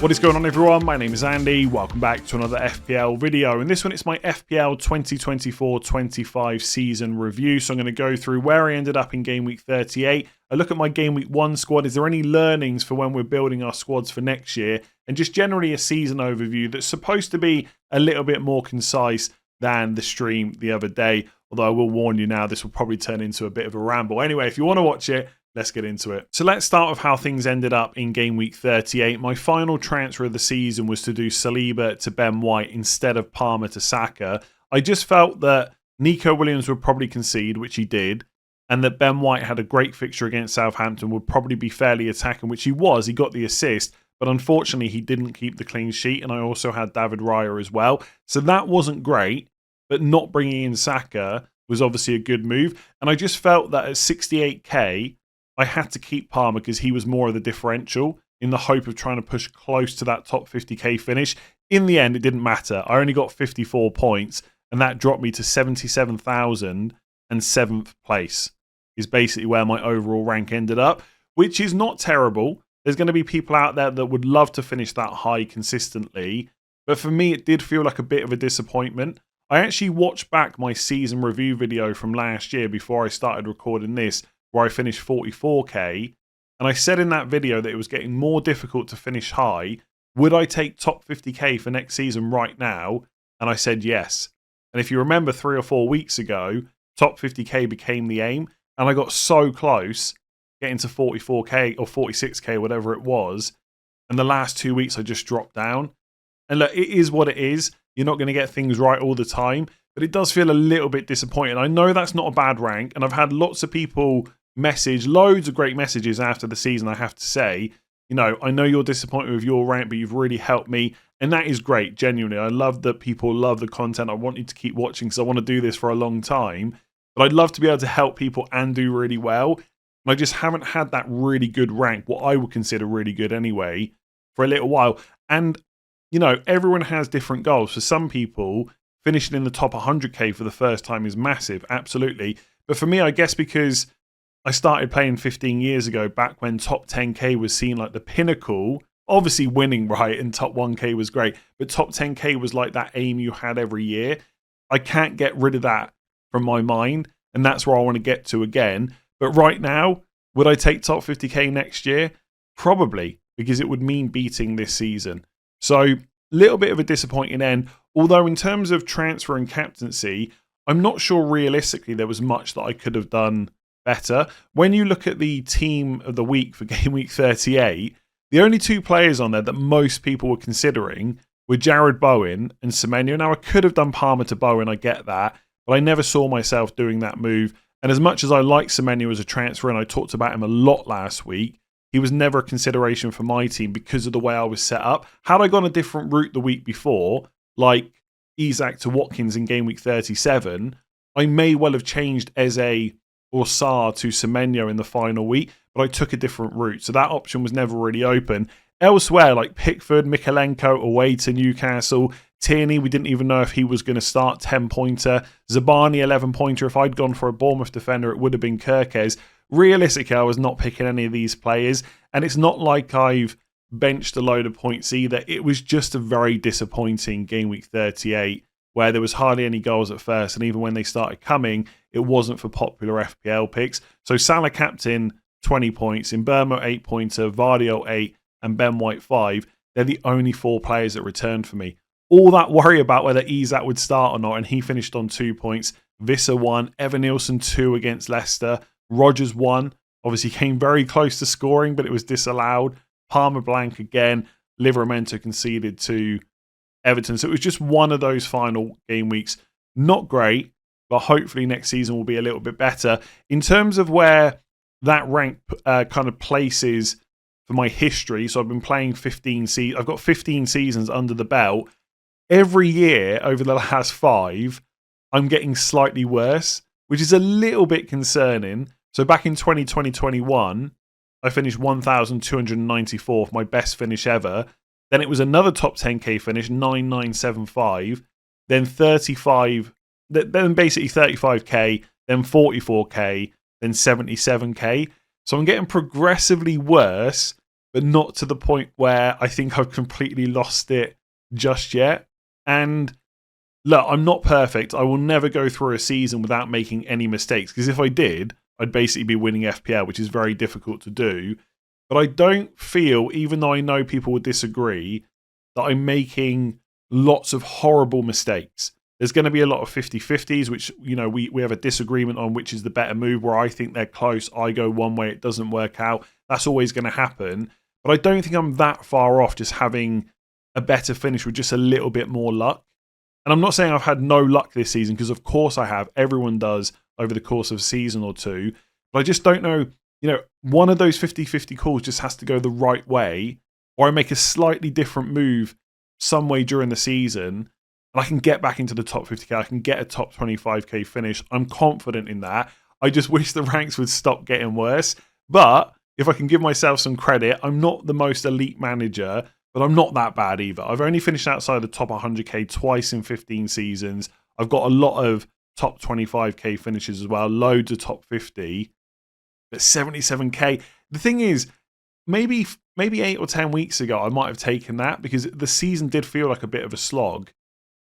What is going on, everyone? My name is Andy. Welcome back to another FPL video. In this one, it's my FPL 2024-25 season review. So I'm going to go through where I ended up in game week 38. I look at my game week 1 squad. Is there any learnings for when we're building our squads for next year? And just generally a season overview that's supposed to be a little bit more concise than the stream the other day. Although I will warn you now, this will probably turn into a bit of a ramble. Anyway, if you want to watch it, let's get into it. So let's start with how things ended up in game week 38. My final transfer of the season was to do Saliba to Ben White instead of Palmer to Saka. I just felt that Nico Williams would probably concede, which he did, and that Ben White had a great fixture against Southampton, would probably be fairly attacking, which he was. He got the assist, but unfortunately he didn't keep the clean sheet, and I also had David Raya as well. So that wasn't great, but not bringing in Saka was obviously a good move. And I just felt that at 68k, I had to keep Palmer because he was more of the differential in the hope of trying to push close to that top 50k finish. In the end, it didn't matter. I only got 54 points, and that dropped me to 77,000 and 7th place is basically where my overall rank ended up, which is not terrible. There's going to be people out there that would love to finish that high consistently, but for me, it did feel like a bit of a disappointment. I actually watched back my season review video from last year before I started recording this, where I finished 44k, and I said in that video that it was getting more difficult to finish high. Would I take top 50k for next season right now? And I said yes. And if you remember 3 or 4 weeks ago, top 50k became the aim, and I got so close getting to 44k or 46k, whatever it was, and the last 2 weeks I just dropped down. And look, it is what it is. You're not going to get things right all the time, but it does feel a little bit disappointing. I know that's not a bad rank, and I've had lots of people message, loads of great messages after the season, I have to say. You know, I know you're disappointed with your rank, but you've really helped me, and that is great, genuinely. I love that people love the content. I want you to keep watching because I want to do this for a long time, but I'd love to be able to help people and do really well. And I just haven't had that really good rank, what I would consider really good anyway, for a little while. And, you know, everyone has different goals. For some people, finishing in the top 100k for the first time is massive, absolutely. But for me, I guess because I started playing 15 years ago, back when top 10k was seen like the pinnacle. Obviously winning, right, and top 1k was great, but top 10k was like that aim you had every year. I can't get rid of that from my mind, and that's where I want to get to again. But right now, would I take top 50k next year? Probably, because it would mean beating this season. So, little bit of a disappointing end, although in terms of transfer and captaincy, I'm not sure realistically there was much that I could have done better. When you look at the team of the week for game week 38, the only 2 players on there that most people were considering were Jared Bowen and Semenyo. Now, I could have done Palmer to Bowen, I get that, but I never saw myself doing that move. And as much as I like Semenyo as a transfer, and I talked about him a lot last week, he was never a consideration for my team because of the way I was set up. Had I gone a different route the week before, like Isak to Watkins in game week 37, I may well have changed Eze or Sarr to Semenyo in the final week, but I took a different route. So that option was never really open. Elsewhere, like Pickford, Mikalenko away to Newcastle, Tierney, we didn't even know if he was going to start 10-pointer. Zabani, 11-pointer. If I'd gone for a Bournemouth defender, it would have been Kirkes. Realistically, I was not picking any of these players, and it's not like I've benched a load of points either. It was just a very disappointing game week 38, where there was hardly any goals at first, and even when they started coming, it wasn't for popular FPL picks. So Salah captain, 20 points, Mbeumo 8-pointer, Vardio 8, and Ben White 5. They're the only 4 players that returned for me. All that worry about whether Isak would start or not, and he finished on 2 points. Visser 1, Evan Nielsen 2 against Leicester, Rodgers 1. Obviously came very close to scoring, but it was disallowed. Palmer blank again. Livramento conceded to Everton. So it was just one of those final game weeks. Not great, but hopefully next season will be a little bit better. In terms of where that rank kind of places for my history, so I've been playing 15 seasons. I've got 15 seasons under the belt. Every year over the last 5, I'm getting slightly worse, which is a little bit concerning. So back in 2020-21, I finished 1,294th, my best finish ever. Then it was another top 10k finish, 9975. Then 35, then basically 35k, then 44k, then 77k. So I'm getting progressively worse but not to the point where I think I've completely lost it just yet. And look, I'm not perfect. I will never go through a season without making any mistakes, because if I did, I'd basically be winning FPL, which is very difficult to do. But I don't feel, even though I know people would disagree, that I'm making lots of horrible mistakes. There's going to be a lot of 50-50s, which, we have a disagreement on which is the better move, where I think they're close. I go one way, it doesn't work out. That's always going to happen. But I don't think I'm that far off just having a better finish with just a little bit more luck. And I'm not saying I've had no luck this season, because of course I have. Everyone does over the course of a season or two. But I just don't know, one of those 50-50 calls just has to go the right way, or I make a slightly different move some way during the season, and I can get back into the top 50k. I can get a top 25k finish. I'm confident in that. I just wish the ranks would stop getting worse. But if I can give myself some credit, I'm not the most elite manager, but I'm not that bad either. I've only finished outside the top 100k twice in 15 seasons. I've got a lot of top 25k finishes as well, loads of top 50. But 77k. The thing is, maybe 8 or 10 weeks ago, I might have taken that, because the season did feel like a bit of a slog.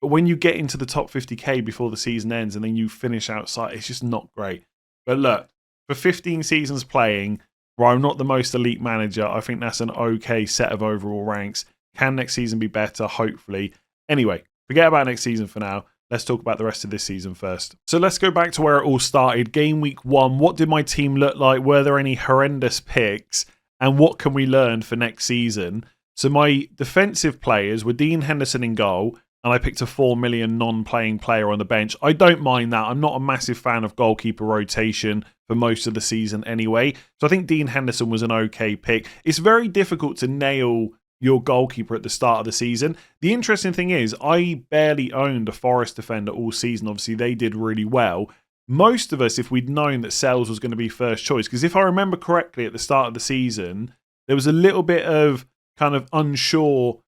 But when you get into the top 50k before the season ends and then you finish outside, it's just not great. But look, for 15 seasons playing, where I'm not the most elite manager, I think that's an okay set of overall ranks. Can next season be better? Hopefully. Anyway, forget about next season for now. Let's talk about the rest of this season first. So let's go back to where it all started. Game week 1. What did my team look like? Were there any horrendous picks? And what can we learn for next season? So my defensive players were Dean Henderson in goal, and I picked a 4 million non-playing player on the bench. I don't mind that. I'm not a massive fan of goalkeeper rotation for most of the season anyway. So I think Dean Henderson was an okay pick. It's very difficult to nail your goalkeeper at the start of the season. The interesting thing is, I barely owned a Forest defender all season. Obviously, they did really well. Most of us, if we'd known that Sells was going to be first choice, because if I remember correctly at the start of the season, there was a little bit of kind of unsure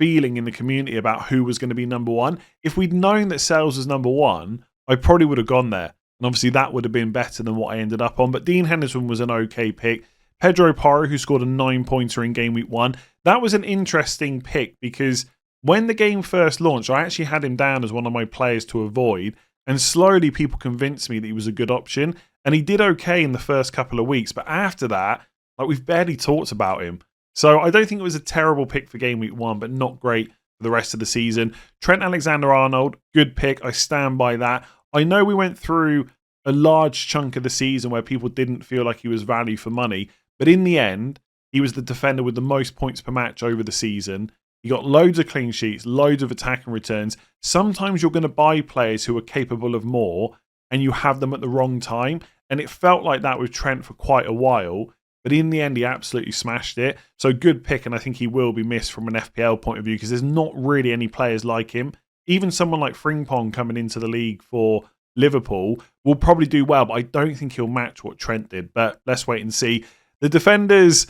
feeling in the community about who was going to be number one. If we'd known that Sells was number one, I probably would have gone there. And obviously that would have been better than what I ended up on. But Dean Henderson was an okay pick. Pedro Porro, who scored a 9-pointer in game week 1. That was an interesting pick, because when the game first launched, I actually had him down as one of my players to avoid. And slowly people convinced me that he was a good option. And he did okay in the first couple of weeks. But after that, we've barely talked about him. So I don't think it was a terrible pick for game week 1, but not great for the rest of the season. Trent Alexander-Arnold, good pick. I stand by that. I know we went through a large chunk of the season where people didn't feel like he was value for money. But in the end, he was the defender with the most points per match over the season. He got loads of clean sheets, loads of attacking returns. Sometimes you're going to buy players who are capable of more, and you have them at the wrong time. And it felt like that with Trent for quite a while. But in the end, he absolutely smashed it. So good pick, and I think he will be missed from an FPL point of view, because there's not really any players like him. Even someone like Frimpong coming into the league for Liverpool will probably do well, but I don't think he'll match what Trent did. But let's wait and see. The defenders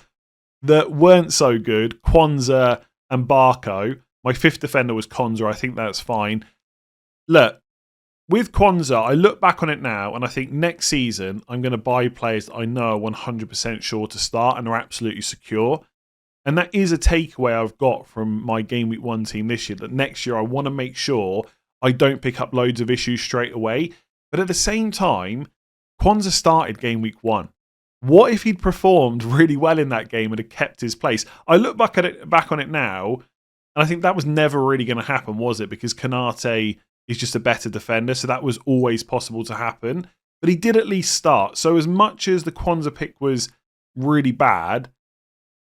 that weren't so good, Kwanzaa and Barco. My 5th defender was Konza. I think that's fine. Look, with Kwanzaa, I look back on it now and I think next season I'm going to buy players that I know are 100% sure to start and are absolutely secure. And that is a takeaway I've got from my Game Week 1 team this year, that next year I want to make sure I don't pick up loads of issues straight away. But at the same time, Kwanzaa started Game Week 1. What if he'd performed really well in that game and had kept his place? I look back on it now, and I think that was never really going to happen, was it? Because Kanate is just a better defender, so that was always possible to happen. But he did at least start. So as much as the Kwanzaa pick was really bad,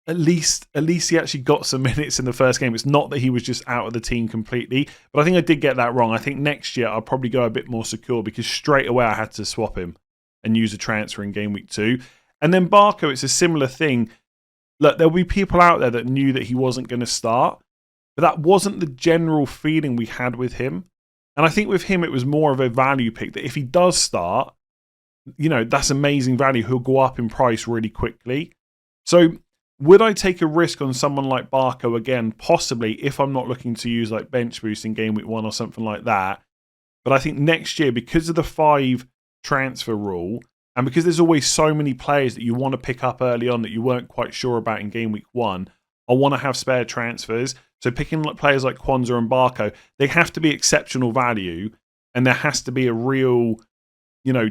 at least he actually got some minutes in the first game. It's not that he was just out of the team completely. But I think I did get that wrong. I think next year I'll probably go a bit more secure, because straight away I had to swap him and use a transfer in game week 2. And then Barco, it's a similar thing. Look, there'll be people out there that knew that he wasn't going to start, but that wasn't the general feeling we had with him. And I think with him, it was more of a value pick, that if he does start, that's amazing value. He'll go up in price really quickly. So would I take a risk on someone like Barco again? Possibly, if I'm not looking to use like bench boost in game week 1 or something like that. But I think next year, because of the 5 transfer rule, And because there's always so many players that you want to pick up early on that you weren't quite sure about in game week 1, I want to have spare transfers. So picking players like Quansah and Barco, they have to be exceptional value, and there has to be a real,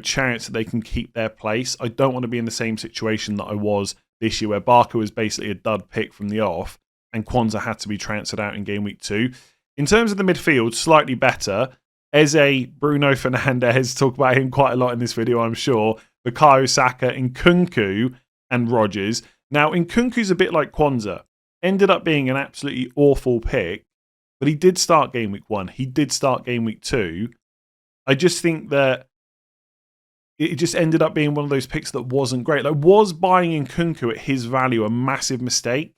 chance that they can keep their place. I don't want to be in the same situation that I was this year, where Barco was basically a dud pick from the off, and Quansah had to be transferred out in game week 2. In terms of the midfield, slightly better. Eze, Bruno Fernandes, talk about him quite a lot in this video, I'm sure. Bukayo Saka, Nkunku, and Rodgers. Now, Nkunku's a bit like Quansah. Ended up being an absolutely awful pick, but he did start game week 1. He did start game week 2. I just think that it just ended up being one of those picks that wasn't great. Was buying Nkunku at his value a massive mistake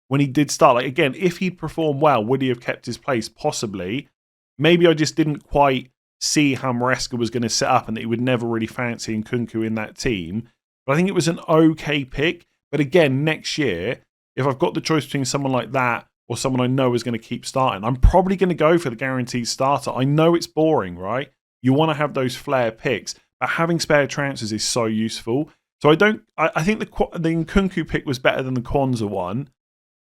when he did start? Again, if he'd performed well, would he have kept his place? Possibly. Maybe I just didn't quite see how Maresca was going to set up and that he would never really fancy Nkunku in that team. But I think it was an okay pick. But again, next year, if I've got the choice between someone like that or someone I know is going to keep starting, I'm probably going to go for the guaranteed starter. I know it's boring, right? You want to have those flair picks, but having spare transfers is so useful. So I think the Nkunku pick was better than the Quansah one,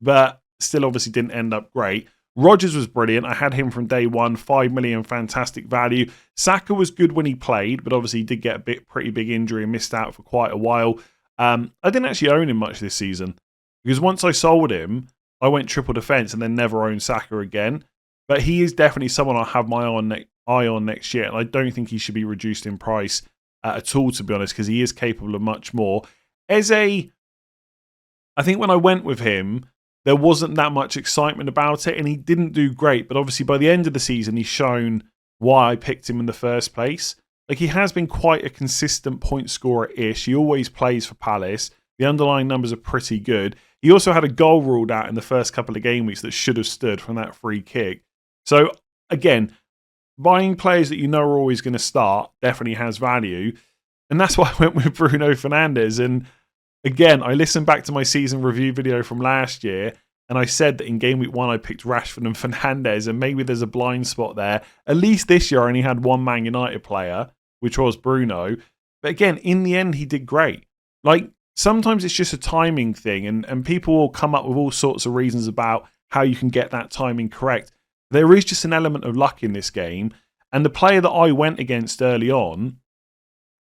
but still obviously didn't end up great. Rodgers was brilliant. I had him from day one, 5 million, fantastic value. Saka was good when he played, but obviously he did get a pretty big injury and missed out for quite a while. I didn't actually own him much this season because once I sold him, I went triple defense and then never owned Saka again. But he is definitely someone I'll have my eye on next year, and I don't think he should be reduced in price at all, to be honest, because he is capable of much more. Eze, I think when I went with him, there wasn't that much excitement about it, and he didn't do great. But obviously, by the end of the season, he's shown why I picked him in the first place. He has been quite a consistent point scorer-ish. He always plays for Palace. The underlying numbers are pretty good. He also had a goal ruled out in the first couple of game weeks that should have stood from that free kick. So, again, buying players that you know are always going to start definitely has value. And that's why I went with Bruno Fernandes. And again, I listened back to my season review video from last year, and I said that in game week 1 I picked Rashford and Fernandes, and maybe there's a blind spot there. At least this year I only had one Man United player, which was Bruno. But again, in the end, he did great. Sometimes it's just a timing thing, and people will come up with all sorts of reasons about how you can get that timing correct. There is just an element of luck in this game, and the player that I went against early on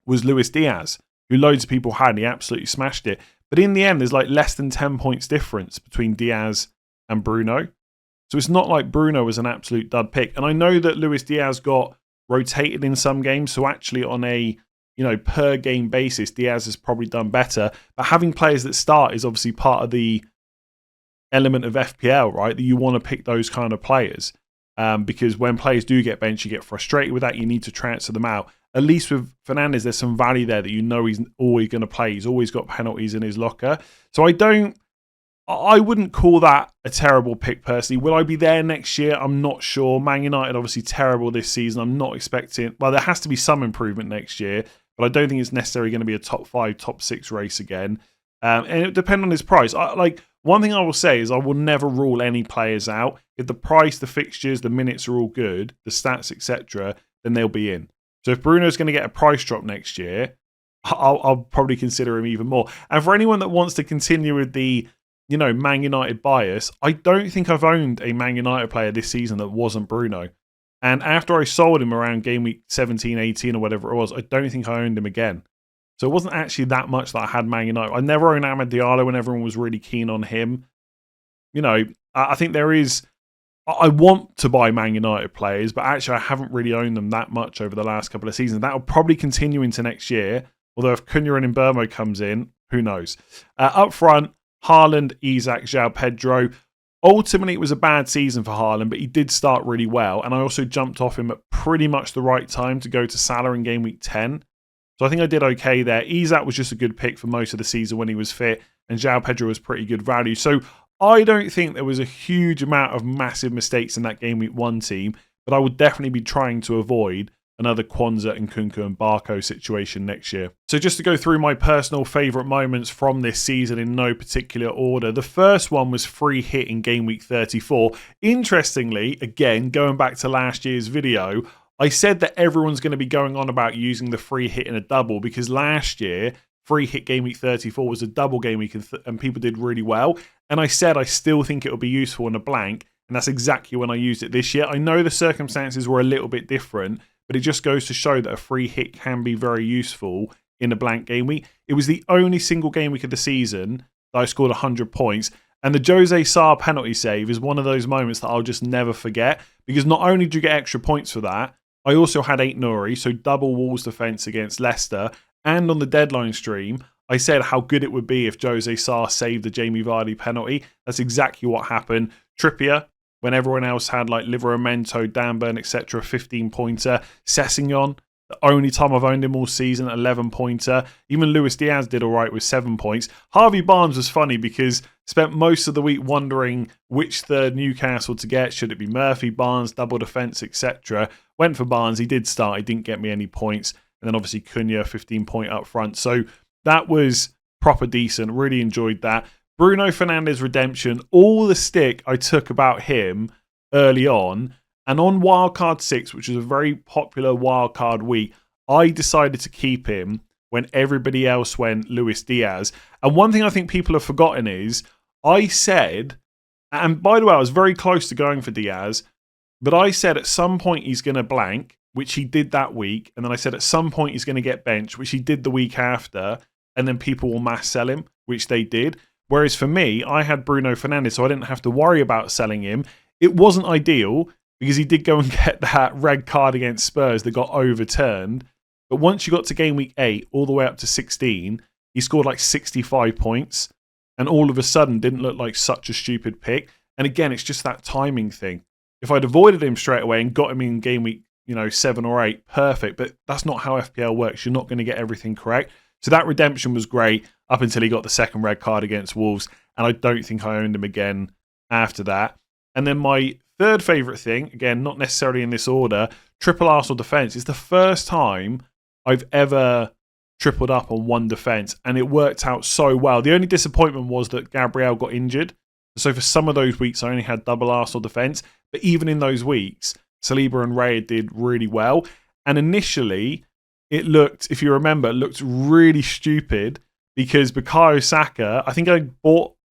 was Luis Diaz, who loads of people had, and he absolutely smashed it. But in the end, there's less than 10 points difference between Diaz and Bruno. So it's not like Bruno was an absolute dud pick. And I know that Luis Diaz got rotated in some games, so actually on a per game basis, Diaz has probably done better. But having players that start is obviously part of the element of FPL, right? That you want to pick those kind of players. Because when players do get benched, you get frustrated with that. You need to transfer them out. At least with Fernandes, there's some value there that you know he's always going to play. He's always got penalties in his locker. So I wouldn't call that a terrible pick personally. Will I be there next year? I'm not sure. Man United obviously terrible this season. I'm not expecting... Well, there has to be some improvement next year, but I don't think it's necessarily going to be a top 5, top 6 race again. And it depends on his price. One thing I will say is I will never rule any players out. If the price, the fixtures, the minutes are all good, the stats, etc., then they'll be in. So if Bruno's going to get a price drop next year, I'll probably consider him even more. And for anyone that wants to continue with the Man United bias, I don't think I've owned a Man United player this season that wasn't Bruno. And after I sold him around game week 17, 18 or whatever it was, I don't think I owned him again. So it wasn't actually that much that I had Man United. I never owned Amad Diallo when everyone was really keen on him. I think there is... I want to buy Man United players, but actually I haven't really owned them that much over the last couple of seasons. That will probably continue into next year. Although if Cunha and Mbeumo comes in, who knows? Up front, Haaland, Isak, João Pedro. Ultimately, it was a bad season for Haaland, but he did start really well. And I also jumped off him at pretty much the right time to go to Salah in game week 10. So I think I did okay there. Isak was just a good pick for most of the season when he was fit, and João Pedro was pretty good value. So I don't think there was a huge amount of massive mistakes in that game week 1 team, but I would definitely be trying to avoid another Quansah and Nkunku and Barco situation next year. So just to go through my personal favourite moments from this season in no particular order. The first one was free hit in game week 34. Interestingly, again, going back to last year's video, I said that everyone's going to be going on about using the free hit in a double because last year, free hit game week 34 was a double game week and people did really well. And I said I still think it will be useful in a blank. And that's exactly when I used it this year. I know the circumstances were a little bit different, but it just goes to show that a free hit can be very useful in a blank game week. It was the only single game week of the season that I scored 100 points. And the Jose Sarr penalty save is one of those moments that I'll just never forget because not only do you get extra points for that, I also had 8 Nuri, so double Wolves defence against Leicester. And on the deadline stream, I said how good it would be if Jose Sarr saved the Jamie Vardy penalty. That's exactly what happened. Trippier, when everyone else had like Livramento, Davern, etc., 15-pointer. Sessegnon, the only time I've owned him all season, 11-pointer. Even Luis Diaz did all right with 7 points. Harvey Barnes was funny because spent most of the week wondering which third Newcastle to get. Should it be Murphy, Barnes, double defence, etc.? Went for Barnes. He did start. He didn't get me any points. And then obviously Cunha, 15-point up front. So that was proper decent. Really enjoyed that. Bruno Fernandes redemption. All the stick I took about him early on. And on wildcard 6, which was a very popular wildcard week, I decided to keep him when everybody else went Luis Diaz. And one thing I think people have forgotten is I said, and by the way, I was very close to going for Diaz, but I said at some point he's going to blank, which he did that week. And then I said at some point he's going to get benched, which he did the week after. And then people will mass sell him, which they did. Whereas for me, I had Bruno Fernandes, so I didn't have to worry about selling him. It wasn't ideal because he did go and get that red card against Spurs that got overturned. But once you got to game week 8, all the way up to 16, he scored like 65 points. And all of a sudden didn't look like such a stupid pick. And again, it's just that timing thing. If I'd avoided him straight away and got him in game week 7 or 8, perfect. But that's not how FPL works. You're not going to get everything correct. So that redemption was great up until he got the second red card against Wolves. And I don't think I owned him again after that. And then my third favourite thing, again, not necessarily in this order, triple Arsenal defence. It's the first time I've ever tripled up on one defence. And it worked out so well. The only disappointment was that Gabriel got injured. So for some of those weeks, I only had double Arsenal defence. But even in those weeks, Saliba and Raya did really well. And initially, it looked, if you remember, it looked really stupid because Bukayo Saka, I think I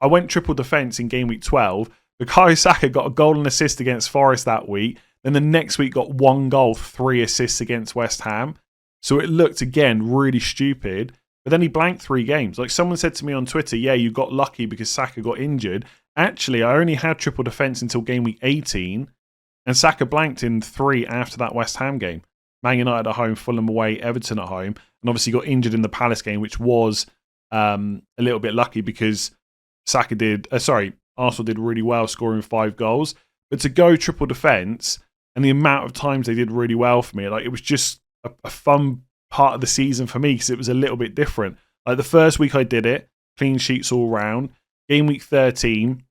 went triple defence in game week 12. Bukayo Saka got a goal and assist against Forest that week. Then the next week got 1 goal, 3 assists against West Ham. So it looked, again, really stupid. But then he blanked 3 games. Like someone said to me on Twitter, yeah, you got lucky because Saka got injured. Actually, I only had triple defence until game week 18. And Saka blanked in 3 after that West Ham game. Man United at home, Fulham away, Everton at home. And obviously got injured in the Palace game, which was a little bit lucky because Arsenal did really well, scoring 5 goals. But to go triple defence and the amount of times they did really well for me, like it was just a fun part of the season for me because it was a little bit different. Like the first week I did it, clean sheets all round. Game week 13,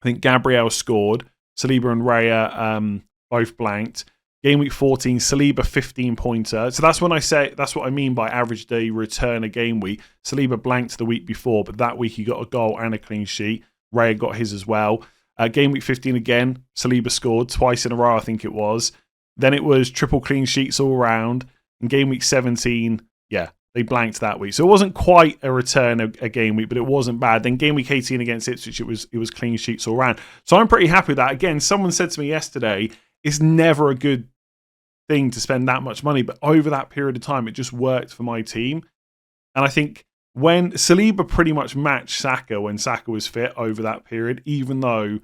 I think Gabriel scored. Saliba and Raya both blanked. Game week 14, Saliba 15-pointer. So that's what I mean by average day return a game week. Saliba blanked the week before, but that week he got a goal and a clean sheet. Raya got his as well. Game week 15 again, Saliba scored twice in a row, I think it was. Then it was triple clean sheets all round. And game week 17, yeah, they blanked that week. So it wasn't quite a return a game week, but it wasn't bad. Then game week 18 against Ipswich, it was clean sheets all round. So I'm pretty happy with that. Again, someone said to me yesterday, it's never a good thing to spend that much money, but over that period of time, it just worked for my team. And I think when Saliba pretty much matched Saka when Saka was fit over that period, even though,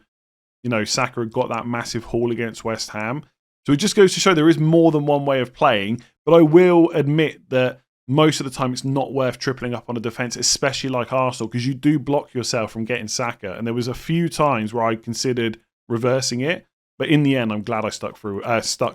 Saka had got that massive haul against West Ham. So it just goes to show there is more than one way of playing, but I will admit that most of the time it's not worth tripling up on a defence, especially like Arsenal, because you do block yourself from getting Saka. And there was a few times where I considered reversing it, but in the end, I'm glad I stuck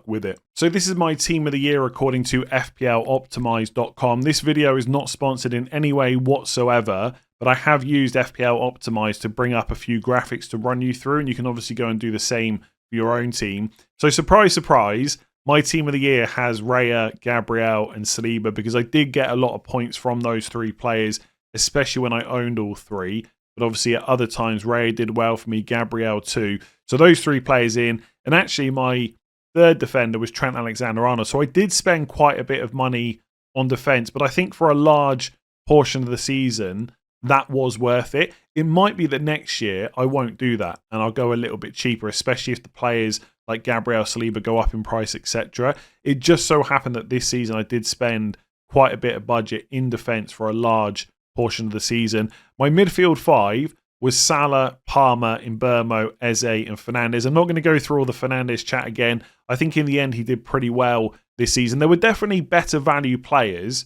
with it. So this is my team of the year according to FPLOptimize.com. This video is not sponsored in any way whatsoever, but I have used FPL Optimize to bring up a few graphics to run you through, and you can obviously go and do the same for your own team. So surprise, surprise, my team of the year has Raya, Gabriel, and Saliba because I did get a lot of points from those 3 players, especially when I owned all 3. But obviously at other times, Raya did well for me, Gabriel too. So those 3 players in. And actually my third defender was Trent Alexander-Arnold. So I did spend quite a bit of money on defence, but I think for a large portion of the season, that was worth it. It might be that next year I won't do that and I'll go a little bit cheaper, especially if the players like Gabriel Saliba go up in price, etc. It just so happened that this season I did spend quite a bit of budget in defence for a large portion of the season. My midfield five was Salah, Palmer, Mbeumo, Eze and Fernandes. I'm not going to go through all the Fernandes chat again. I think in the end he did pretty well this season. There were definitely better value players,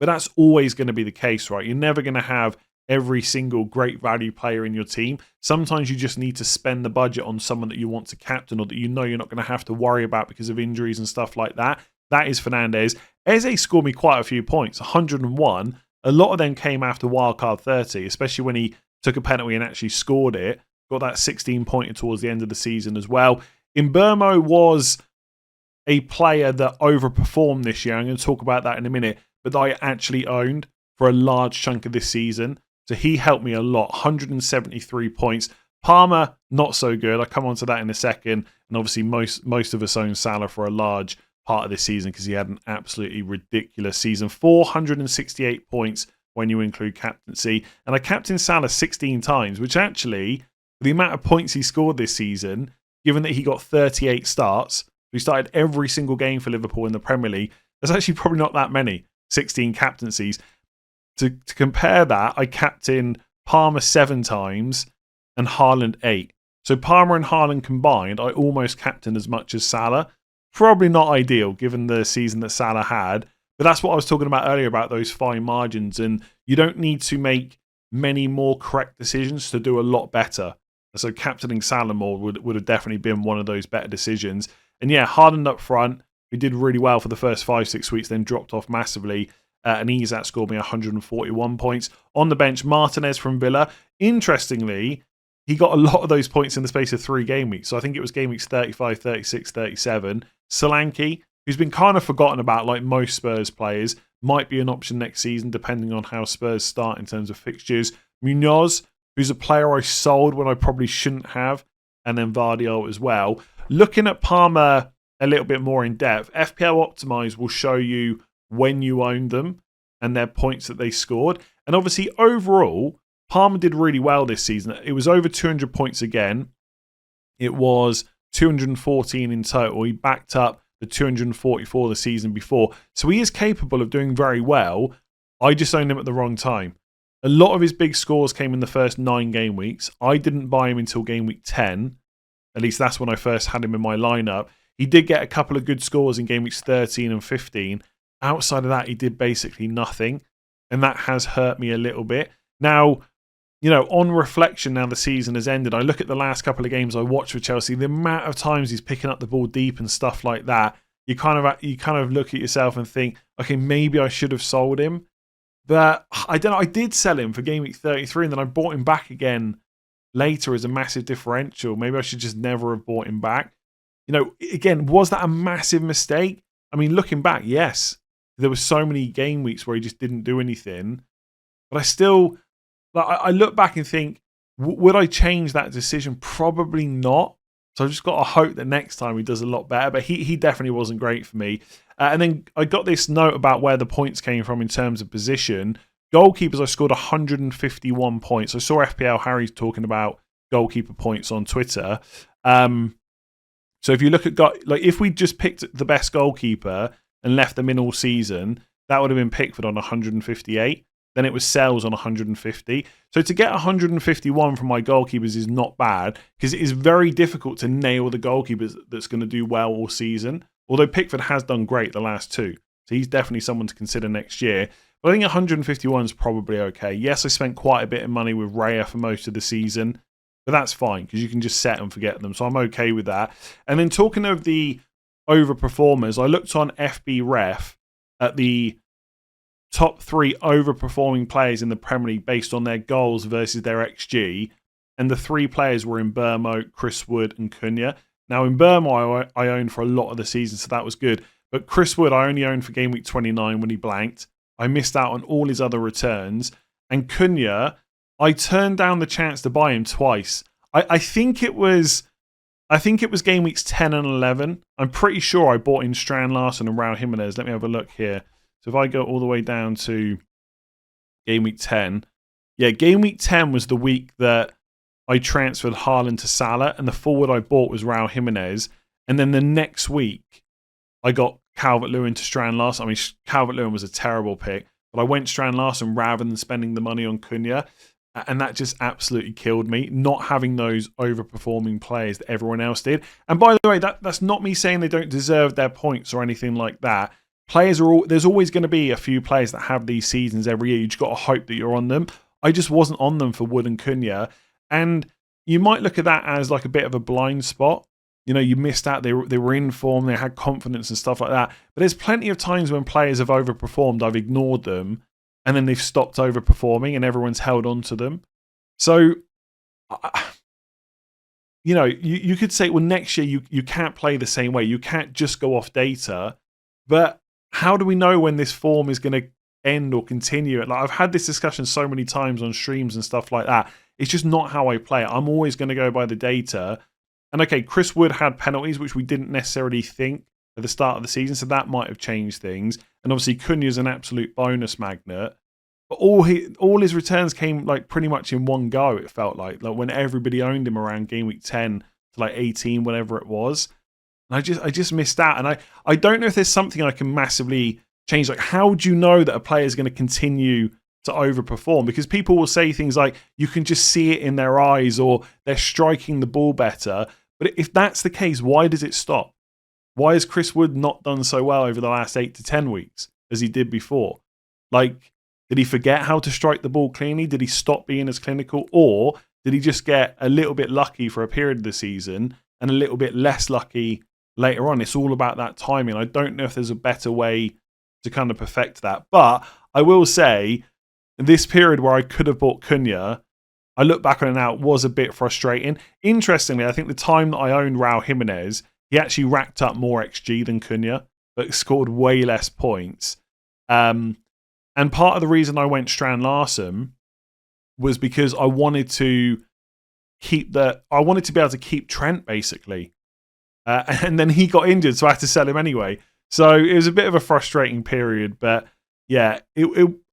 but that's always going to be the case, right? You're never going to have every single great value player in your team. Sometimes you just need to spend the budget on someone that you want to captain or that you know you're not going to have to worry about because of injuries and stuff like that. That is Fernandes. Eze scored me quite a few points, 101. A lot of them came after wildcard 30, especially when he took a penalty and actually scored it. Got that 16-pointer towards the end of the season as well. Mbeumo was a player that overperformed this year. I'm going to talk about that in a minute, but that I actually owned for a large chunk of this season. So he helped me a lot, 173 points. Palmer, not so good. I'll come on to that in a second. And obviously most of us own Salah for a large part of this season because he had an absolutely ridiculous season. 468 points when you include captaincy. And I captained Salah 16 times, which actually, the amount of points he scored this season, given that he got 38 starts, he started every single game for Liverpool in the Premier League, there's actually probably not that many, 16 captaincies. To compare that, I captained Palmer 7 times and Haaland 8. So Palmer and Haaland combined, I almost captained as much as Salah. Probably not ideal given the season that Salah had, but that's what I was talking about earlier about those fine margins, and you don't need to make many more correct decisions to do a lot better. So captaining Salah more would have definitely been one of those better decisions. And yeah, Haaland up front, who did really well for the first 5-6 weeks, then dropped off massively. And he's outscored me 141 points. On the bench, Martinez from Villa. Interestingly, he got a lot of those points in the space of 3 game weeks. So I think it was game weeks 35, 36, 37. Solanke, who's been kind of forgotten about like most Spurs players, might be an option next season depending on how Spurs start in terms of fixtures. Munoz, who's a player I sold when I probably shouldn't have. And then Vardiol as well. Looking at Palmer a little bit more in depth, FPL Optimize will show you when you owned them and their points that they scored. And obviously, overall, Palmer did really well this season. It was over 200 points again. It was 214 in total. He backed up the 244 the season before. So he is capable of doing very well. I just owned him at the wrong time. A lot of his big scores came in the first 9 game weeks. I didn't buy him until game week 10. At least that's when I first had him in my lineup. He did get a couple of good scores in game weeks 13 and 15. Outside of that, he did basically nothing. And that has hurt me a little bit. Now, you know, on reflection, now the season has ended, I look at the last couple of games I watched for Chelsea, the amount of times he's picking up the ball deep and stuff like that, you kind of look at yourself and think, okay, maybe I should have sold him. But I don't know, I did sell him for game week 33 and then I bought him back again later as a massive differential. Maybe I should just never have bought him back. You know, again, was that a massive mistake? I mean, looking back, yes. There were so many game weeks where he just didn't do anything. But I still, I look back and think, would I change that decision? Probably not. So I've just got to hope that next time he does a lot better. But he definitely wasn't great for me. And then I got this note about where the points came from in terms of position. Goalkeepers, I scored 151 points. I saw FPL Harry talking about goalkeeper points on Twitter. So if you look at, if we just picked the best goalkeeper and left them in all season, that would have been Pickford on 158. Then it was Sells on 150. So to get 151 from my goalkeepers is not bad because it is very difficult to nail the goalkeepers that's going to do well all season. Although Pickford has done great the last 2. So he's definitely someone to consider next year. But I think 151 is probably okay. Yes, I spent quite a bit of money with Raya for most of the season. But that's fine because you can just set and forget them. So I'm okay with that. And then talking of the overperformers, I looked on FB Ref at the top 3 overperforming players in the Premier League based on their goals versus their XG. And the 3 players were Mbeumo, Chris Wood and Cunha. Now, Mbeumo I owned for a lot of the season, so that was good. But Chris Wood I only owned for game week 29 when he blanked. I missed out on all his other returns. And Cunha, I turned down the chance to buy him twice. I think it was I think it was game weeks 10 and 11. I'm pretty sure I bought in Strand Larsen and Raul Jimenez. Let me have a look here. So if I go all the way down to game week 10. Yeah, game week 10 was the week that I transferred Haaland to Salah, and the forward I bought was Raul Jimenez. And then the next week, I got Calvert-Lewin to Strand Larsen. I mean, Calvert-Lewin was a terrible pick, but I went Strand Larsen rather than spending the money on Cunha. And that just absolutely killed me, not having those overperforming players that everyone else did. And by the way, that's not me saying they don't deserve their points or anything like that. Players there's always going to be a few players that have these seasons every year. You just got to hope that you're on them. I just wasn't on them for Wood and Cunha. And you might look at that as like a bit of a blind spot. You know, you missed out. They were in form. They had confidence and stuff like that. But there's plenty of times when players have overperformed. I've ignored them. And then they've stopped overperforming and everyone's held on to them. So, you know, you could say, well, next year you can't play the same way. You can't just go off data. But how do we know when this form is going to end or continue? Like, I've had this discussion so many times on streams and stuff like that. It's just not how I play it. I'm always going to go by the data. And okay, Chris Wood had penalties, which we didn't necessarily think at the start of the season, so that might have changed things. And obviously, Cunha's an absolute bonus magnet. But all his returns came like pretty much in one go, it felt like when everybody owned him around game week 10 to like 18, whatever it was. And I just missed out. And I don't know if there's something I can massively change. Like, how do you know that a player is going to continue to overperform? Because people will say things like, you can just see it in their eyes, or they're striking the ball better. But if that's the case, why does it stop? Why has Chris Wood not done so well over the last 8 to 10 weeks as he did before? Like, did he forget how to strike the ball cleanly? Did he stop being as clinical? Or did he just get a little bit lucky for a period of the season and a little bit less lucky later on? It's all about that timing. I don't know if there's a better way to kind of perfect that. But I will say, this period where I could have bought Cunha, I look back on it now, it was a bit frustrating. Interestingly, I think the time that I owned Raul Jimenez, he actually racked up more XG than Cunha, but scored way less points. And part of the reason I went Strand Larsen was because I wanted to be able to keep Trent, basically. And then he got injured, so I had to sell him anyway. So it was a bit of a frustrating period, but yeah,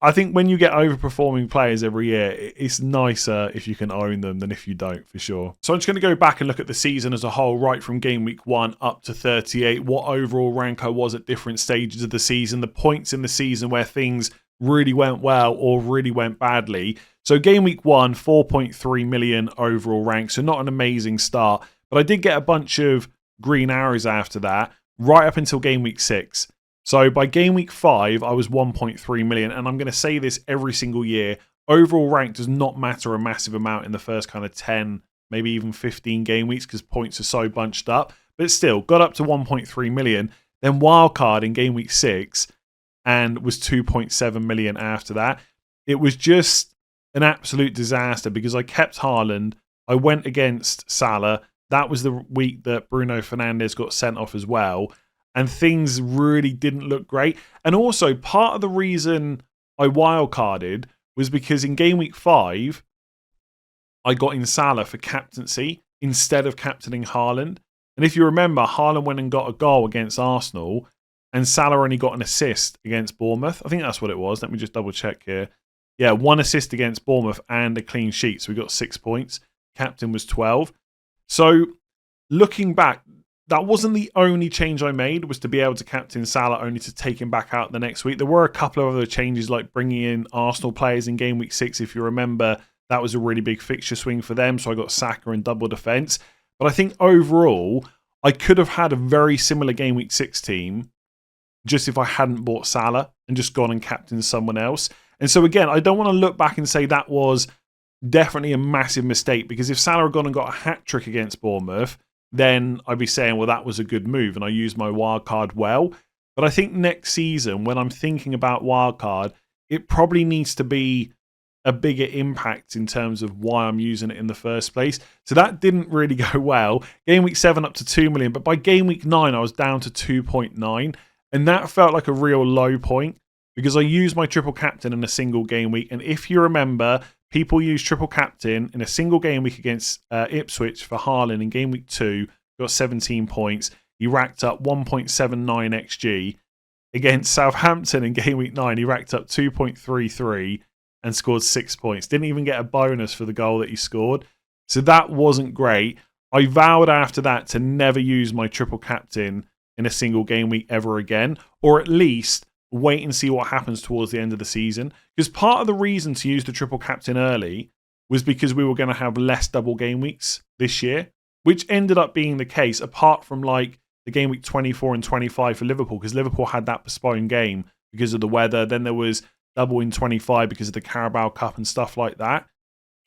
I think when you get overperforming players every year, it's nicer if you can own them than if you don't, for sure. So I'm just going to go back and look at the season as a whole, right from game week 1 up to 38, what overall rank I was at different stages of the season, the points in the season where things really went well or really went badly. So game week 1, 4.3 million overall rank, so not an amazing start, but I did get a bunch of green arrows after that, right up until game week 6. So by game week 5, I was 1.3 million. And I'm going to say this every single year. Overall rank does not matter a massive amount in the first kind of 10, maybe even 15 game weeks because points are so bunched up. But still, got up to 1.3 million. Then wildcard in game week 6 and was 2.7 million after that. It was just an absolute disaster because I kept Haaland. I went against Salah. That was the week that Bruno Fernandes got sent off as well. And things really didn't look great. And also, part of the reason I wildcarded was because in game week 5, I got in Salah for captaincy instead of captaining Haaland. And if you remember, Haaland went and got a goal against Arsenal, and Salah only got an assist against Bournemouth. I think that's what it was. Let me just double check here. Yeah, 1 assist against Bournemouth and a clean sheet. So we got 6 points. Captain was 12. So looking back, that wasn't the only change I made, was to be able to captain Salah only to take him back out the next week. There were a couple of other changes, like bringing in Arsenal players in game week 6. If you remember, that was a really big fixture swing for them. So I got Saka and double defence. But I think overall, I could have had a very similar game week 6 team just if I hadn't bought Salah and just gone and captained someone else. And so again, I don't want to look back and say that was definitely a massive mistake, because if Salah had gone and got a hat-trick against Bournemouth, then I'd be saying, well, that was a good move and I used my wildcard well. But I think next season, when I'm thinking about wildcard, it probably needs to be a bigger impact in terms of why I'm using it in the first place. So that didn't really go well. Game week 7 up to 2 million, but by game week 9, I was down to 2.9. And that felt like a real low point because I used my triple captain in a single game week. And if you remember, people use triple captain in a single game week against Ipswich for Haaland in game week 2 got 17 points. He racked up 1.79 XG. Against Southampton in game week 9, he racked up 2.33 and scored 6 points. Didn't even get a bonus for the goal that he scored. So that wasn't great. I vowed after that to never use my triple captain in a single game week ever again, or at least wait and see what happens towards the end of the season. Because part of the reason to use the triple captain early was because we were going to have less double game weeks this year, which ended up being the case, apart from like the game week 24 and 25 for Liverpool, because Liverpool had that postponed game because of the weather. Then there was double in 25 because of the Carabao Cup and stuff like that.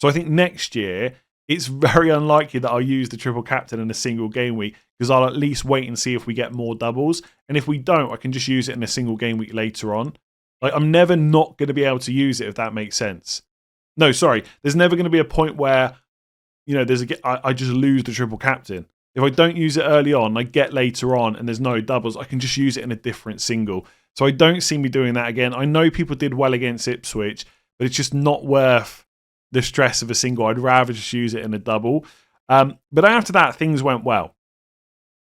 So I think next year, it's very unlikely that I'll use the triple captain in a single game week, because I'll at least wait and see if we get more doubles. And if we don't, I can just use it in a single game week later on. Like, I'm never not going to be able to use it, if that makes sense. No, sorry. There's never going to be a point where, I just lose the triple captain. If I don't use it early on, I get later on and there's no doubles, I can just use it in a different single. So I don't see me doing that again. I know people did well against Ipswich, but it's just not worth the stress of a single. I'd rather just use it in a double. But after that, things went well.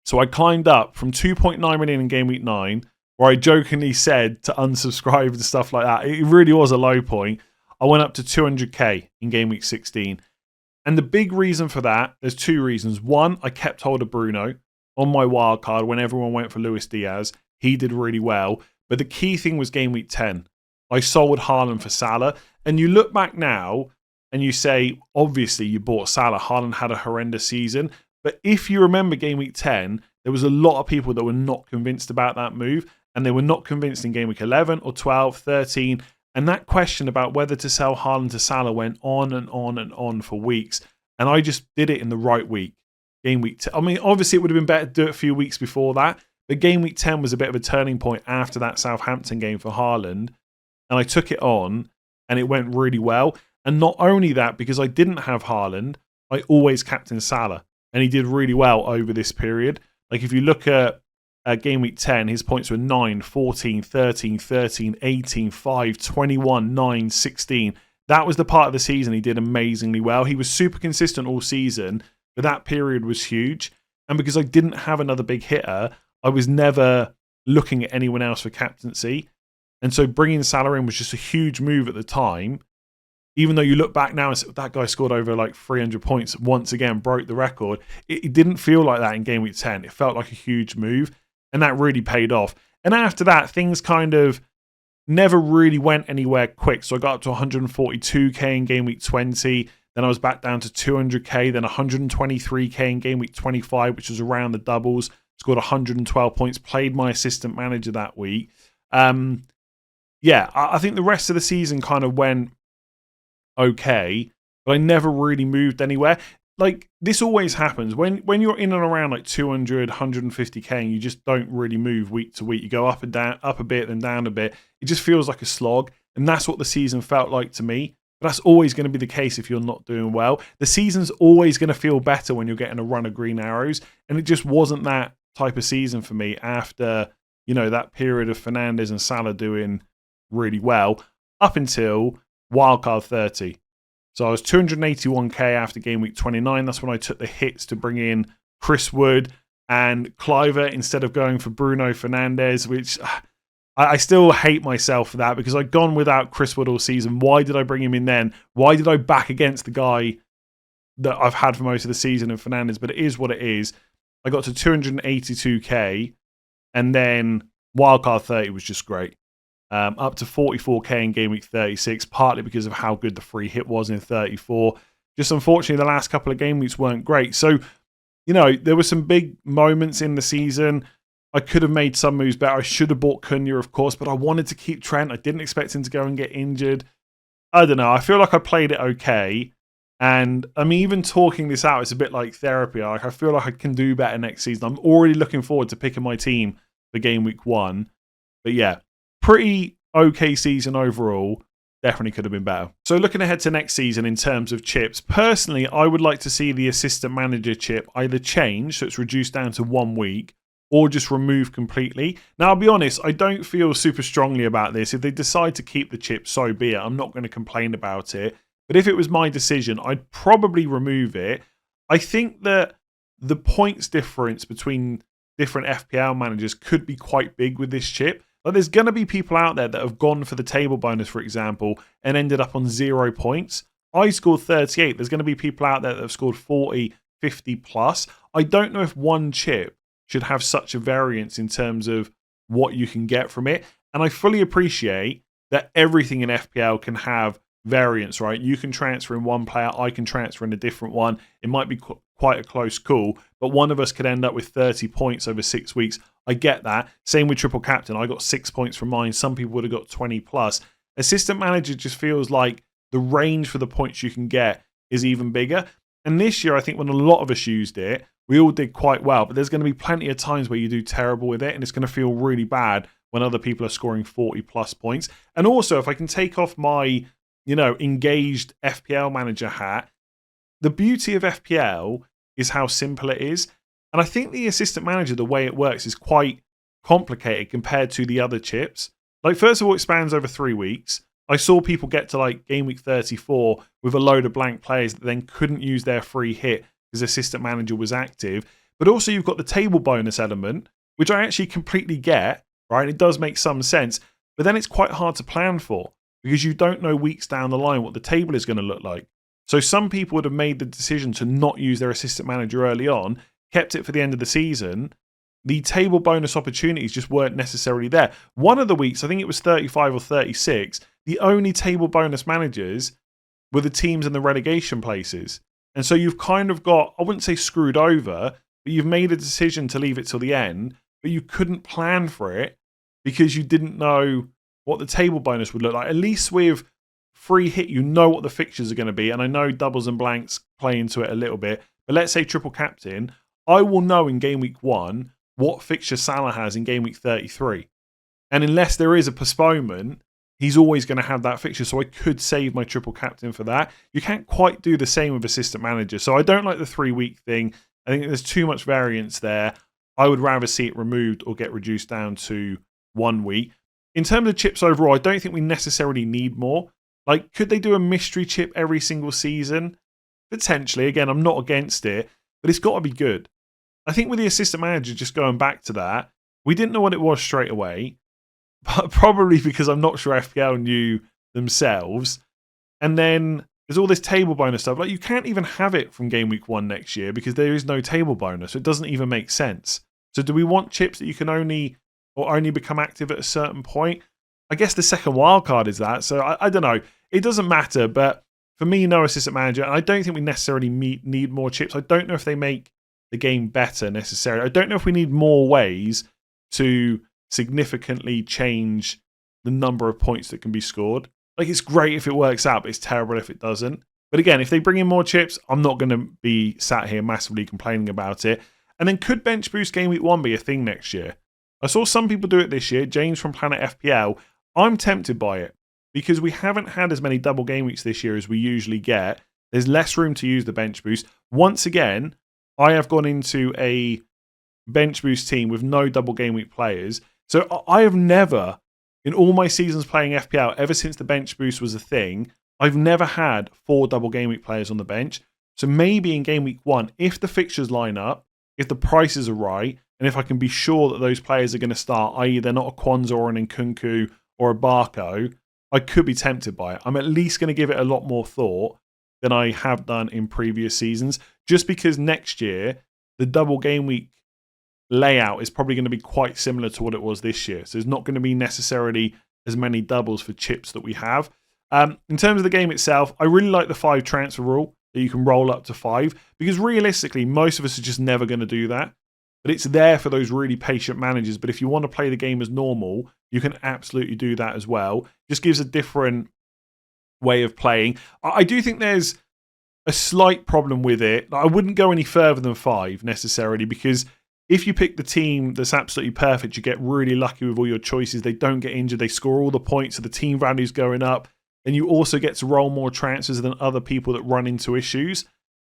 So I climbed up from 2.9 million in game week 9, where I jokingly said to unsubscribe and stuff like that. It really was a low point. I went up to 200k in game week 16. And the big reason for that, there's two reasons. One, I kept hold of Bruno on my wild card when everyone went for Luis Diaz. He did really well. But the key thing was game week 10. I sold Haaland for Salah. And you look back now and you say, obviously you bought Salah. Haaland had a horrendous season. But if you remember game week 10, there was a lot of people that were not convinced about that move. And they were not convinced in game week 11 or 12, 13. And that question about whether to sell Haaland to Salah went on and on and on for weeks. And I just did it in the right week. Game week 10. I mean, obviously it would have been better to do it a few weeks before that. But game week 10 was a bit of a turning point after that Southampton game for Haaland. And I took it on and it went really well. And not only that, because I didn't have Haaland, I always captained Salah. And he did really well over this period. Like if you look at game week 10, his points were 9, 14, 13, 13, 18, 5, 21, 9, 16. That was the part of the season he did amazingly well. He was super consistent all season, but that period was huge. And because I didn't have another big hitter, I was never looking at anyone else for captaincy. And so bringing Salah in was just a huge move at the time. Even though you look back now and say, that guy scored over like 300 points, once again, broke the record. It didn't feel like that in game week 10. It felt like a huge move. And that really paid off. And after that, things kind of never really went anywhere quick. So I got up to 142k in game week 20. Then I was back down to 200k. Then 123k in game week 25, which was around the doubles. Scored 112 points. Played my assistant manager that week. I think the rest of the season kind of went okay. But I never really moved anywhere. Like, this always happens. When you're in and around like 200, 150k and you just don't really move week to week. You go up and down, up a bit, then down a bit. It just feels like a slog. And that's what the season felt like to me. But that's always going to be the case if you're not doing well. The season's always going to feel better when you're getting a run of green arrows. And it just wasn't that type of season for me after, that period of Fernandes and Salah doing really well up until wildcard 30. So I was 281k after game week 29. That's when I took the hits to bring in Chris Wood and Cliver instead of going for Bruno Fernandes, which I still hate myself for that because I'd gone without Chris Wood all season. Why did I bring him in then? Why did I back against the guy that I've had for most of the season in Fernandes? But it is what it is. I got to 282k and then wildcard 30 was just great. Up to 44k in game week 36, partly because of how good the free hit was in 34. Just unfortunately, the last couple of game weeks weren't great. So, there were some big moments in the season. I could have made some moves better. I should have bought Cunha, of course, but I wanted to keep Trent. I didn't expect him to go and get injured. I don't know. I feel like I played it okay. And I mean, even talking this out, it's a bit like therapy. Like, I feel like I can do better next season. I'm already looking forward to picking my team for game week 1. But yeah. Pretty okay season overall. Definitely could have been better. So looking ahead to next season in terms of chips, personally, I would like to see the assistant manager chip either change, so it's reduced down to 1 week, or just removed completely. Now, I'll be honest, I don't feel super strongly about this. If they decide to keep the chip, so be it. I'm not going to complain about it. But if it was my decision, I'd probably remove it. I think that the points difference between different FPL managers could be quite big with this chip. Like, there's going to be people out there that have gone for the table bonus, for example, and ended up on 0 points. I scored 38. There's going to be people out there that have scored 40, 50 plus. I don't know if one chip should have such a variance in terms of what you can get from it. And I fully appreciate that everything in FPL can have variance, right? You can transfer in one player, I can transfer in a different one. It might be quite a close call, but one of us could end up with 30 points over 6 weeks. I get that. Same with triple captain. I got 6 points from mine. Some people would have got 20 plus. Assistant manager just feels like the range for the points you can get is even bigger. And this year, I think when a lot of us used it, we all did quite well, but there's going to be plenty of times where you do terrible with it, and it's going to feel really bad when other people are scoring 40 plus points. And also, if I can take off my, engaged FPL manager hat, the beauty of FPL is how simple it is. And I think the assistant manager, the way it works, is quite complicated compared to the other chips. Like, first of all, it spans over 3 weeks. I saw people get to like game week 34 with a load of blank players that then couldn't use their free hit because assistant manager was active. But also you've got the table bonus element, which I actually completely get, right? It does make some sense, but then it's quite hard to plan for because you don't know weeks down the line what the table is going to look like. So some people would have made the decision to not use their assistant manager early on, kept it for the end of the season. The table bonus opportunities just weren't necessarily there. One of the weeks, I think it was 35 or 36, the only table bonus managers were the teams in the relegation places. And so you've kind of got, I wouldn't say screwed over, but you've made a decision to leave it till the end, but you couldn't plan for it because you didn't know what the table bonus would look like. At least with free hit, you know what the fixtures are going to be. And I know doubles and blanks play into it a little bit, but let's say triple captain, I will know in game week 1 what fixture Salah has in game week 33. And unless there is a postponement, he's always going to have that fixture. So I could save my triple captain for that. You can't quite do the same with assistant manager. So I don't like the 3 week thing. I think there's too much variance there. I would rather see it removed or get reduced down to 1 week. In terms of chips overall, I don't think we necessarily need more. Like, could they do a mystery chip every single season? Potentially. Again, I'm not against it, but it's got to be good. I think with the assistant manager, just going back to that, we didn't know what it was straight away, but probably because I'm not sure FPL knew themselves. And then there's all this table bonus stuff. Like, you can't even have it from game week 1 next year because there is no table bonus. So it doesn't even make sense. So do we want chips that you can only become active at a certain point? I guess the second wild card is that. So I don't know. It doesn't matter. But for me, no assistant manager. And I don't think we necessarily need more chips. I don't know if they make the game better necessarily. I don't know if we need more ways to significantly change the number of points that can be scored. Like, it's great if it works out, but it's terrible if it doesn't. But again, if they bring in more chips, I'm not going to be sat here massively complaining about it. And then could bench boost game week 1 be a thing next year? I saw some people do it this year. James from Planet FPL. I'm tempted by it because we haven't had as many double game weeks this year as we usually get. There's less room to use the bench boost. Once again, I have gone into a bench boost team with no double game week players. So I have never, in all my seasons playing FPL, ever since the bench boost was a thing, I've never had 4 double game week players on the bench. So maybe in game week 1, if the fixtures line up, if the prices are right, and if I can be sure that those players are going to start, i.e. they're not a Kwanzaa or an Nkunku or a Barco, I could be tempted by it. I'm at least going to give it a lot more thought than I have done in previous seasons, just because next year, the double game week layout is probably going to be quite similar to what it was this year. So there's not going to be necessarily as many doubles for chips that we have. In terms of the game itself, I really like the 5 transfer rule, that you can roll up to 5, because realistically, most of us are just never going to do that. But it's there for those really patient managers. But if you want to play the game as normal, you can absolutely do that as well. Just gives a different way of playing. I do think there's a slight problem with it. I wouldn't go any further than 5 necessarily, because if you pick the team that's absolutely perfect, you get really lucky with all your choices. They don't get injured. They score all the points, so the team value's going up. And you also get to roll more transfers than other people that run into issues.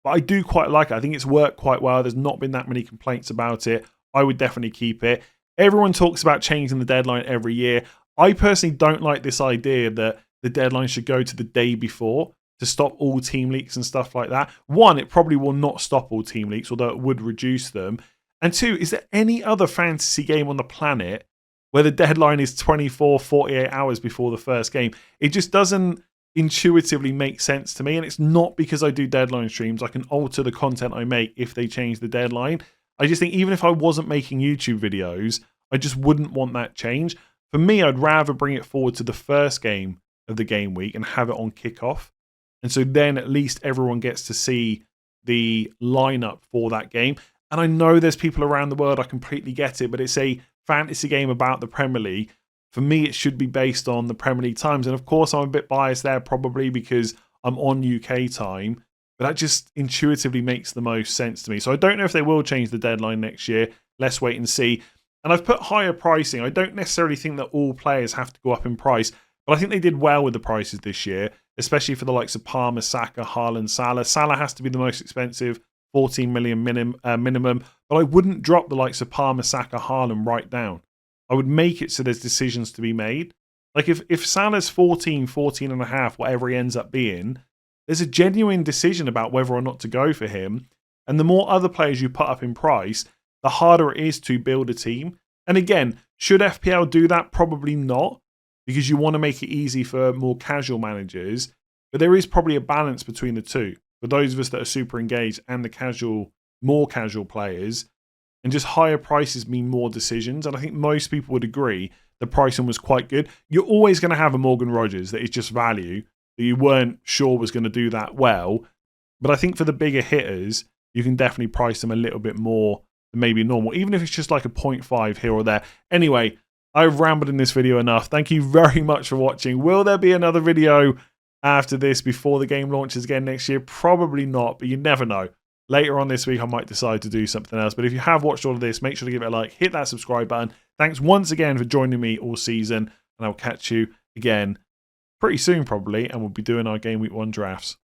But I do quite like it. I think it's worked quite well. There's not been that many complaints about it. I would definitely keep it. Everyone talks about changing the deadline every year. I personally don't like this idea that the deadline should go to the day before. to stop all team leaks and stuff like that. One, it probably will not stop all team leaks, although it would reduce them. And two, is there any other fantasy game on the planet where the deadline is 24, 48 hours before the first game? It just doesn't intuitively make sense to me. And it's not because I do deadline streams. I can alter the content I make if they change the deadline. I just think even if I wasn't making YouTube videos, I just wouldn't want that change. For me, I'd rather bring it forward to the first game of the game week and have it on kickoff. And so then at least everyone gets to see the lineup for that game. And I know there's people around the world, I completely get it, but it's a fantasy game about the Premier League. For me, it should be based on the Premier League times. And of course, I'm a bit biased there probably because I'm on UK time. But that just intuitively makes the most sense to me. So I don't know if they will change the deadline next year. Let's wait and see. And I've put higher pricing. I don't necessarily think that all players have to go up in price. But I think they did well with the prices this year, especially for the likes of Palmer, Saka, Haaland, Salah. Salah has to be the most expensive, 14 million minimum. But I wouldn't drop the likes of Palmer, Saka, Haaland right down. I would make it so there's decisions to be made. Like if Salah's 14, 14 and a half, whatever he ends up being, there's a genuine decision about whether or not to go for him. And the more other players you put up in price, the harder it is to build a team. And again, should FPL do that? Probably not, because you want to make it easy for more casual managers. But there is probably a balance between the two. For those of us that are super engaged and the casual, more casual players, and just higher prices mean more decisions. And I think most people would agree the pricing was quite good. You're always going to have a Morgan Rogers that is just value that you weren't sure was going to do that well. But I think for the bigger hitters, you can definitely price them a little bit more than maybe normal, even if it's just like a 0.5 here or there. Anyway, I've rambled in this video enough. Thank you very much for watching. Will there be another video after this before the game launches again next year? Probably not, but you never know. Later on this week, I might decide to do something else. But if you have watched all of this, make sure to give it a like, hit that subscribe button. Thanks once again for joining me all season, and I'll catch you again pretty soon probably, and we'll be doing our Game Week 1 drafts.